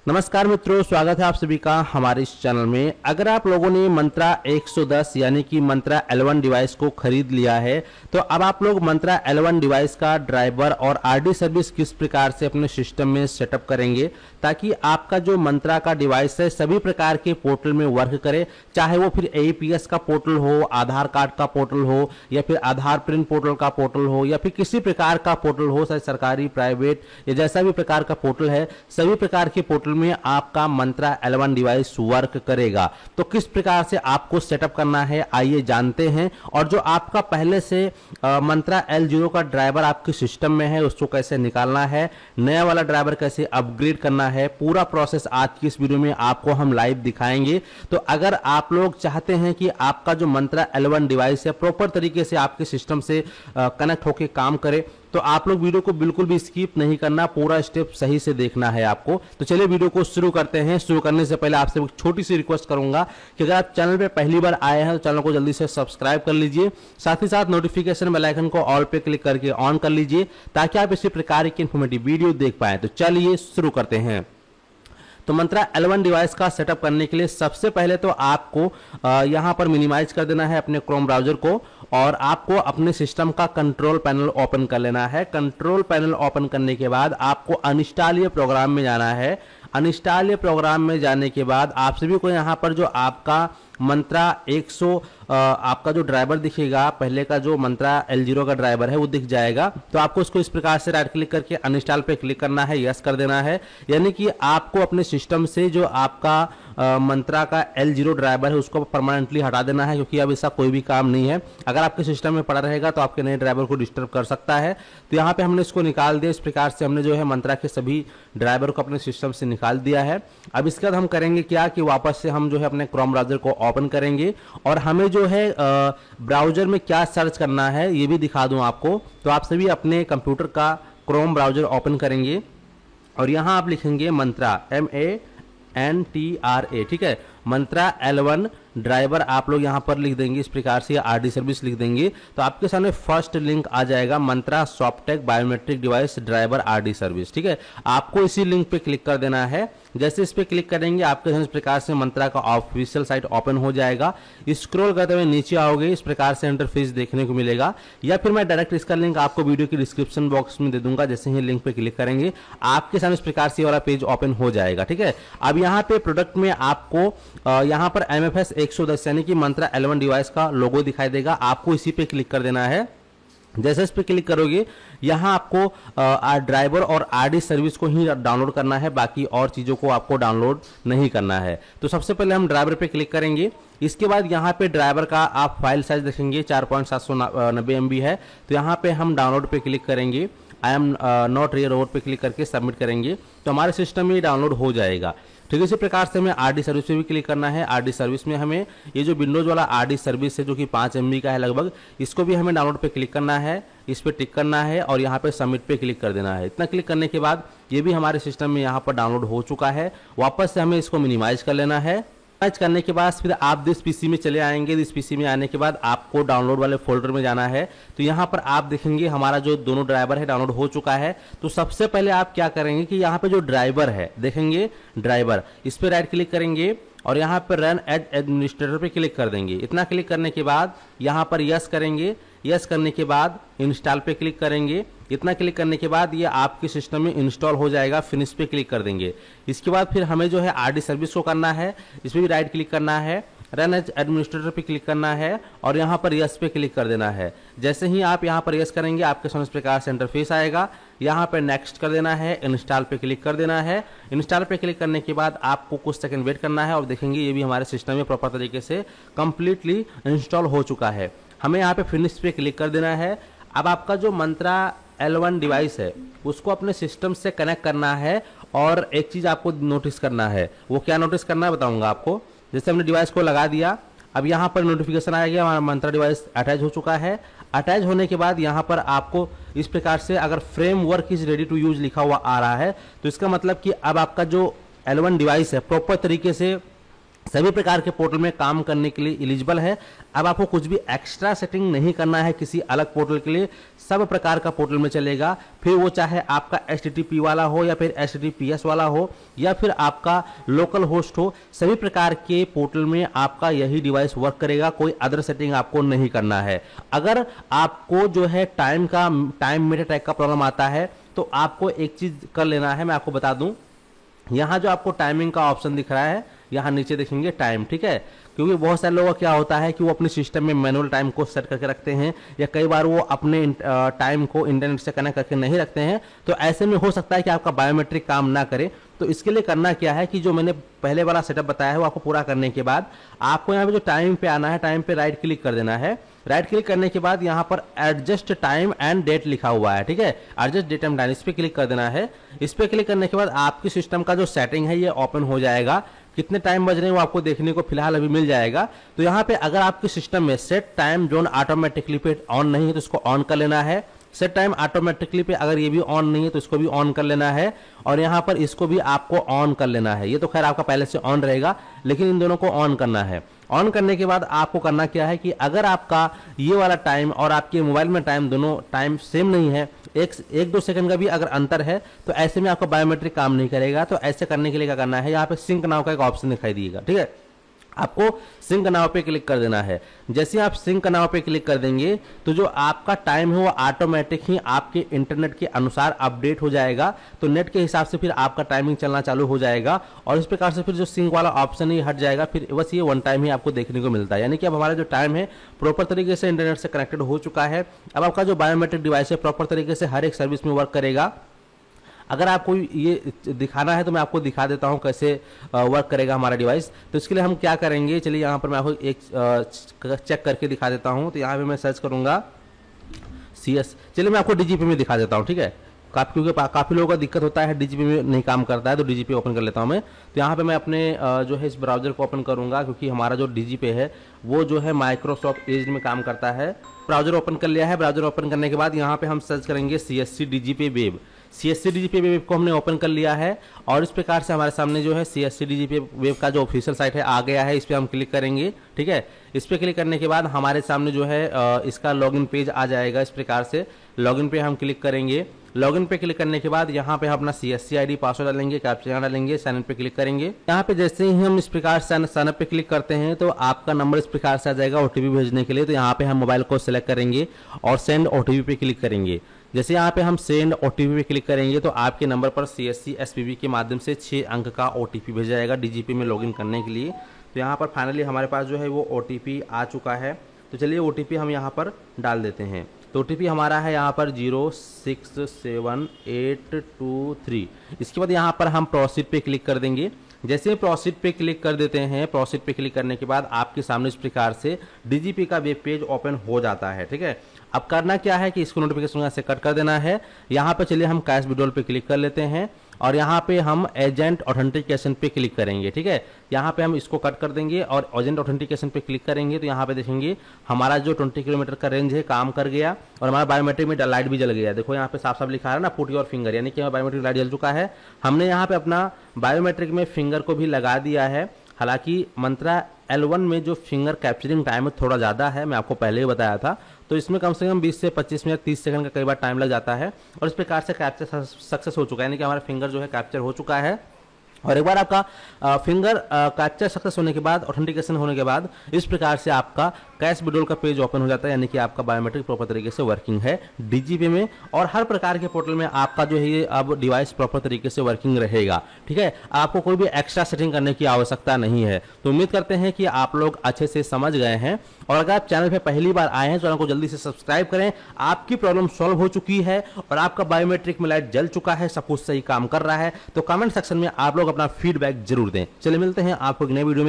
नमस्कार मित्रों, स्वागत है आप सभी का हमारे इस चैनल में। अगर आप लोगों ने मंत्रा 110 यानी कि मंत्रा L1 डिवाइस को खरीद लिया है तो अब आप लोग मंत्रा L1 डिवाइस का ड्राइवर और आरडी सर्विस किस प्रकार से अपने सिस्टम में सेटअप करेंगे ताकि आपका जो मंत्रा का डिवाइस है सभी प्रकार के पोर्टल में वर्क करे, चाहे वो फिर APS का पोर्टल हो, आधार कार्ड का पोर्टल हो या फिर आधार प्रिंट पोर्टल का पोर्टल हो या फिर किसी प्रकार का पोर्टल हो, चाहे सरकारी, प्राइवेट या जैसा भी प्रकार का पोर्टल है, सभी प्रकार के पोर्टल में आपका मंत्रा L1 डिवाइस वर्क करेगा। तो किस प्रकार से आपको सेटअप करना है आइए जानते हैं। और जो आपका पहले से मंत्रा L0 का ड्राइवर आपके सिस्टम में है उसको कैसे निकालना है, नया वाला ड्राइवर कैसे अपग्रेड करना है, पूरा प्रोसेस आज की इस वीडियो में आपको हम लाइव दिखाएंगे। तो अगर आप लोग चाहते हैं कि आपका जो मंत्रा L1 डिवाइस है प्रॉपर तरीके से आपके सिस्टम से कनेक्ट होकर काम करे तो आप लोग वीडियो को बिल्कुल भी स्किप नहीं करना, पूरा स्टेप सही से देखना है आपको। तो चलिए वीडियो को शुरू करते हैं। शुरू करने से पहले आपसे एक छोटी सी रिक्वेस्ट करूंगा कि अगर आप चैनल पे पहली बार आए हैं तो चैनल को जल्दी से सब्सक्राइब कर लीजिए, साथ ही साथ नोटिफिकेशन बेल आइकन को ऑल पे क्लिक करके ऑन कर लीजिए ताकि आप इसी प्रकार की इंफॉर्मेटिव वीडियो देख पाए। तो चलिए शुरू करते हैं। तो मंत्रा L1 डिवाइस का सेटअप करने के लिए सबसे पहले तो आपको यहां पर मिनिमाइज कर देना है अपने क्रोम ब्राउजर को और आपको अपने सिस्टम का कंट्रोल पैनल ओपन कर लेना है। कंट्रोल पैनल ओपन करने के बाद आपको अनइंस्टॉल ये प्रोग्राम में जाना है। अनइंस्टॉल ये प्रोग्राम में जाने के बाद आप सभी को यहाँ पर जो आपका मंत्रा 100 आपका जो ड्राइवर दिखेगा, पहले का जो मंत्रा L0 का ड्राइवर है वो दिख जाएगा। तो आपको इसको इस प्रकार से राइट क्लिक करके अनइंस्टॉल पे क्लिक करना है, यस कर देना है। यानी कि आपको अपने सिस्टम से जो आपका मंत्रा का L0 ड्राइवर है उसको परमानेंटली हटा देना है, क्योंकि अब इसका कोई भी काम नहीं है। अगर आपके सिस्टम में पड़ा रहेगा तो आपके नए ड्राइवर को डिस्टर्ब कर सकता है। तो यहाँ पे हमने इसको निकाल दिया। इस प्रकार से हमने जो है मंत्रा के सभी ड्राइवर को अपने सिस्टम से निकाल दिया है। अब इसके बाद हम करेंगे क्या कि वापस से हम जो है अपने क्रोम ब्राउजर को ओपन करेंगे और हमें जो है ब्राउजर में क्या सर्च करना है ये भी दिखा दूं आपको। तो आप सभी अपने कंप्यूटर का क्रोम ब्राउजर ओपन करेंगे और यहाँ आप लिखेंगे मंत्रा MANTRA, ठीक है, मंत्रा L1 ड्राइवर आप लोग यहाँ पर लिख देंगे इस प्रकार से, आरडी सर्विस लिख देंगे तो आपके सामने फर्स्ट लिंक आ जाएगा Mantra Softech biometric device driver RD service. ठीक है, आपको इसी लिंक पे क्लिक कर देना है। जैसे इस पे क्लिक करेंगे आपके सामने इस प्रकार से मंत्रा का ऑफिशियल साइट ओपन हो जाएगा। स्क्रॉल करते हुए नीचे आओगे, इस प्रकार से इंटरफेस देखने को मिलेगा, या फिर मैं डायरेक्ट इसका लिंक आपको वीडियो की डिस्क्रिप्शन बॉक्स में दे दूंगा। जैसे ही लिंक पे क्लिक करेंगे आपके सामने इस प्रकार से वाला पेज ओपन हो जाएगा। ठीक है, अब यहाँ पे प्रोडक्ट में आपको यहाँ पर MFS 110 यानी कि मंत्रा L1 डिवाइस का लोगो दिखाई देगा, आपको इसी पे क्लिक कर देना है। जैसे इस पे क्लिक करोगे यहाँ आपको ड्राइवर और आरडी सर्विस को ही डाउनलोड करना है, बाकी और चीज़ों को आपको डाउनलोड नहीं करना है। तो सबसे पहले हम ड्राइवर पे क्लिक करेंगे। इसके बाद यहाँ पे ड्राइवर का आप फाइल साइज देखेंगे 4.790 MB है। तो यहाँ पे हम डाउनलोड पे क्लिक करेंगे, I am not rear over पे क्लिक करके सबमिट करेंगे तो हमारे सिस्टम में डाउनलोड हो जाएगा। ठीक है, इसी प्रकार से हमें आरडी सर्विस पे भी क्लिक करना है। आरडी सर्विस में हमें ये जो विंडोज वाला आरडी सर्विस है जो कि 5 MB का है लगभग, इसको भी हमें डाउनलोड पे क्लिक करना है, इस पे टिक करना है और यहाँ पे सबमिट पे क्लिक कर देना है। इतना क्लिक करने के बाद ये भी हमारे सिस्टम में यहाँ पर डाउनलोड हो चुका है। वापस से हमें इसको मिनिमाइज कर लेना है। मिनिमाइज करने के बाद फिर आप दिस पीसी में चले आएंगे। दिस पीसी में आने के बाद आपको डाउनलोड वाले फोल्डर में जाना है। तो यहाँ पर आप देखेंगे हमारा जो दोनों ड्राइवर है डाउनलोड हो चुका है। तो सबसे पहले आप क्या करेंगे कि यहाँ पे जो ड्राइवर है देखेंगे ड्राइवर, इस पर राइट क्लिक करेंगे और यहाँ पर रन एज एडमिनिस्ट्रेटर पे क्लिक कर देंगे। इतना क्लिक करने के बाद यहाँ पर यस करेंगे। यस करने के बाद इंस्टॉल पे क्लिक करेंगे। इतना क्लिक करने के बाद ये आपके सिस्टम में इंस्टॉल हो जाएगा। फिनिश पे क्लिक कर देंगे। इसके बाद फिर हमें जो है आरडी सर्विस को करना है, इसमें भी राइट क्लिक करना है, रन एज एडमिनिस्ट्रेटर पे क्लिक करना है और यहाँ पर यस पे क्लिक कर देना है। जैसे ही आप यहाँ पर यस करेंगे आपके सामने इस प्रकार से इंटरफेस आएगा। यहाँ पर नेक्स्ट कर देना है, इंस्टॉल पे क्लिक कर देना है। इंस्टॉल पे क्लिक करने के बाद आपको कुछ सेकंड वेट करना है और देखेंगे ये भी हमारे सिस्टम में प्रॉपर तरीके से कंप्लीटली इंस्टॉल हो चुका है। हमें यहाँ पे फिनिश पे क्लिक कर देना है। अब आपका जो मंत्रा L1 डिवाइस है उसको अपने सिस्टम से कनेक्ट करना है और एक चीज़ आपको नोटिस करना है। वो क्या नोटिस करना है बताऊंगा आपको। जैसे हमने डिवाइस को लगा दिया, अब यहाँ पर नोटिफिकेशन आ गया हमारा मंत्रा डिवाइस अटैच हो चुका है। अटैच होने के बाद यहाँ पर आपको इस प्रकार से अगर framework is ready to use लिखा हुआ आ रहा है तो इसका मतलब कि अब आपका जो L1 डिवाइस है प्रॉपर तरीके से सभी प्रकार के पोर्टल में काम करने के लिए एलिजिबल है। अब आपको कुछ भी एक्स्ट्रा सेटिंग नहीं करना है किसी अलग पोर्टल के लिए, सब प्रकार का पोर्टल में चलेगा। फिर वो चाहे आपका HTTP वाला हो या फिर HTTPS वाला हो या फिर आपका लोकल होस्ट हो, सभी प्रकार के पोर्टल में आपका यही डिवाइस वर्क करेगा। कोई अदर सेटिंग आपको नहीं करना है। अगर आपको जो है टाइम मीटर टैग का प्रॉब्लम आता है तो आपको एक चीज कर लेना है, मैं आपको बता दूं। यहाँ जो आपको टाइमिंग का ऑप्शन दिख रहा है, यहाँ नीचे देखेंगे टाइम, ठीक है। क्योंकि बहुत सारे लोगों का क्या होता है कि वो अपने सिस्टम में मैनुअल टाइम को सेट करके रखते हैं या कई बार वो अपने टाइम को इंटरनेट से कनेक्ट करके नहीं रखते हैं, तो ऐसे में हो सकता है कि आपका बायोमेट्रिक काम ना करे। तो इसके लिए करना क्या है कि जो मैंने पहले वाला सेटअप बताया है वो आपको पूरा करने के बाद आपको यहाँ पे जो टाइम पे आना है, टाइम पे राइट क्लिक कर देना है। राइट क्लिक करने के बाद यहाँ पर एडजस्ट टाइम एंड डेट लिखा हुआ है, ठीक है। एडजस्ट डेट एंड टाइम, इस पे क्लिक कर देना है। इस पे क्लिक करने के बाद आपके सिस्टम का जो सेटिंग है ये ओपन हो जाएगा। कितने टाइम बज रहे हैं वो आपको देखने को फिलहाल अभी मिल जाएगा। तो यहाँ पे अगर आपके सिस्टम में सेट टाइम जोन ऑटोमेटिकली पे ऑन नहीं है तो इसको ऑन कर लेना है। सेट टाइम ऑटोमेटिकली पे अगर ये भी ऑन नहीं है तो इसको भी ऑन कर लेना है और यहाँ पर इसको भी आपको ऑन कर लेना है। ये तो खैर आपका पहले से ऑन रहेगा, लेकिन इन दोनों को ऑन करना है। ऑन करने के बाद आपको करना क्या है कि अगर आपका ये वाला टाइम और आपके मोबाइल में टाइम दोनों टाइम सेम नहीं है, एक दो सेकंड का भी अगर अंतर है, तो ऐसे में आपका बायोमेट्रिक काम नहीं करेगा। तो ऐसे करने के लिए क्या करना है, यहाँ पे सिंक नाउ का एक ऑप्शन दिखाई देगा, ठीक है। आपको सिंक नाउ पे क्लिक कर देना है। जैसे आप सिंक नाउ पे क्लिक कर देंगे तो जो आपका टाइम है वो ऑटोमेटिक ही आपके इंटरनेट के अनुसार अपडेट हो जाएगा। तो नेट के हिसाब से फिर आपका टाइमिंग चलना चालू हो जाएगा और इस प्रकार से फिर जो सिंक वाला ऑप्शन ही हट जाएगा। फिर बस ये वन टाइम ही आपको देखने को मिलता है, यानी कि अब हमारा जो टाइम है प्रॉपर तरीके से इंटरनेट से कनेक्टेड हो चुका है। अब आपका जो बायोमेट्रिक डिवाइस है प्रॉपर तरीके से हर एक सर्विस में वर्क करेगा। अगर आपको ये दिखाना है तो मैं आपको दिखा देता हूं कैसे वर्क करेगा हमारा डिवाइस। तो इसके लिए हम क्या करेंगे, चलिए यहाँ पर मैं आपको एक चेक करके दिखा देता हूं। तो यहाँ पे मैं सर्च करूंगा CS, चलिए मैं आपको DGP में दिखा देता हूं, ठीक है। क्योंकि काफ़ी लोगों का दिक्कत होता है DGP में नहीं काम करता है, तो DGP ओपन कर लेता हूं मैं। तो यहाँ पे मैं अपने जो है इस ब्राउजर को ओपन करूंगा, क्योंकि हमारा जो DGP है वो जो है माइक्रोसॉफ्ट एज में काम करता है। ब्राउजर ओपन कर लिया है। ब्राउजर ओपन करने के बाद यहाँ पे हम सर्च करेंगे CSC DGP web. CSC DGP web को हमने ओपन कर लिया है और इस प्रकार से हमारे सामने जो है CSC DGP वेब का जो ऑफिशियल साइट है आ गया है। इस पर हम क्लिक करेंगे, ठीक है। इस पर क्लिक करने के बाद हमारे सामने जो है इसका लॉगिन पेज आ जाएगा। इस प्रकार से लॉगिन पे हम क्लिक करेंगे। लॉगिन पे क्लिक करने के बाद यहाँ पे हम अपना CSC ID पासवर्ड डालेंगे, कैप्चा डालेंगे, साइन इन पे क्लिक करेंगे। यहाँ पे जैसे ही हम इस प्रकार से साइन अप पे क्लिक करते हैं तो आपका नंबर इस प्रकार से आ जाएगा OTP भेजने के लिए। तो यहाँ पे हम मोबाइल को सिलेक्ट करेंगे और सेंड OTP पे क्लिक करेंगे। जैसे यहाँ पे हम सेंड OTP पे क्लिक करेंगे तो आपके नंबर पर CSC SPV के माध्यम से 6 अंक का OTP भेजा जाएगा DGP में लॉगिन करने के लिए। तो यहाँ पर फाइनली हमारे पास जो है वो OTP आ चुका है। तो चलिए OTP हम यहाँ पर डाल देते हैं। तो OTP हमारा है यहाँ पर 067823। इसके बाद यहाँ पर हम प्रोसीड पे क्लिक कर देंगे। जैसे प्रोसीड पे क्लिक कर देते हैं, प्रोसीड पे क्लिक करने के बाद आपके सामने इस प्रकार से DGP का वेब पेज ओपन हो जाता है, ठीक है। अब करना क्या है कि इसको नोटिफिकेशन यहाँ से कट कर देना है। यहाँ पे चलिए हम कैश विड्रॉल पे क्लिक कर लेते हैं और यहाँ पे हम एजेंट ऑथेंटिकेशन पे क्लिक करेंगे, ठीक है। यहाँ पे हम इसको कट कर देंगे और एजेंट ऑथेंटिकेशन पे क्लिक करेंगे। तो यहाँ पे देखेंगे हमारा जो 20 किलोमीटर का रेंज है काम कर गया और हमारा बायोमेट्रिक में लाइट भी जल गया। देखो यहाँ पे साफ साफ लिखा है ना, पुट योर फिंगर, यानी कि हमारा बायोमेट्रिक लाइट जल चुका है। हमने यहाँ पे अपना बायोमेट्रिक में फिंगर को भी लगा दिया है। हालांकि मंत्रा L1 में जो फिंगर कैप्चरिंग टाइम है थोड़ा ज़्यादा है, मैं आपको पहले ही बताया था। तो इसमें कम से कम 20 से 25 मिनट 30 सेकंड का कई बार टाइम लग जाता है और इस प्रकार से कैप्चर सक्सेस हो चुका है, यानी कि हमारा फिंगर जो है कैप्चर हो चुका है। और एक बार आपका फिंगर कैप्चर सक्सेस होने के बाद, ऑथेंटिकेशन होने के बाद इस प्रकार से आपका कैश विड्रॉल का पेज ओपन हो जाता है, यानी कि आपका बायोमेट्रिक प्रॉपर तरीके से वर्किंग है DGP में। और हर प्रकार के पोर्टल में आपका जो है ये अब डिवाइस प्रॉपर तरीके से वर्किंग रहेगा, ठीक है। आपको कोई भी एक्स्ट्रा सेटिंग करने की आवश्यकता नहीं है। तो उम्मीद करते हैं कि आप लोग अच्छे से समझ गए हैं। और अगर आप चैनल पे पहली बार आए हैं तो चैनल को जल्दी से सब्सक्राइब करें। आपकी प्रॉब्लम सॉल्व हो चुकी है और आपका बायोमेट्रिक में लाइट जल चुका है, सब कुछ सही काम कर रहा है। तो कमेंट सेक्शन में आप लोग अपना फीडबैक जरूर दें। चलिए मिलते हैं आपको एक नए वीडियो में।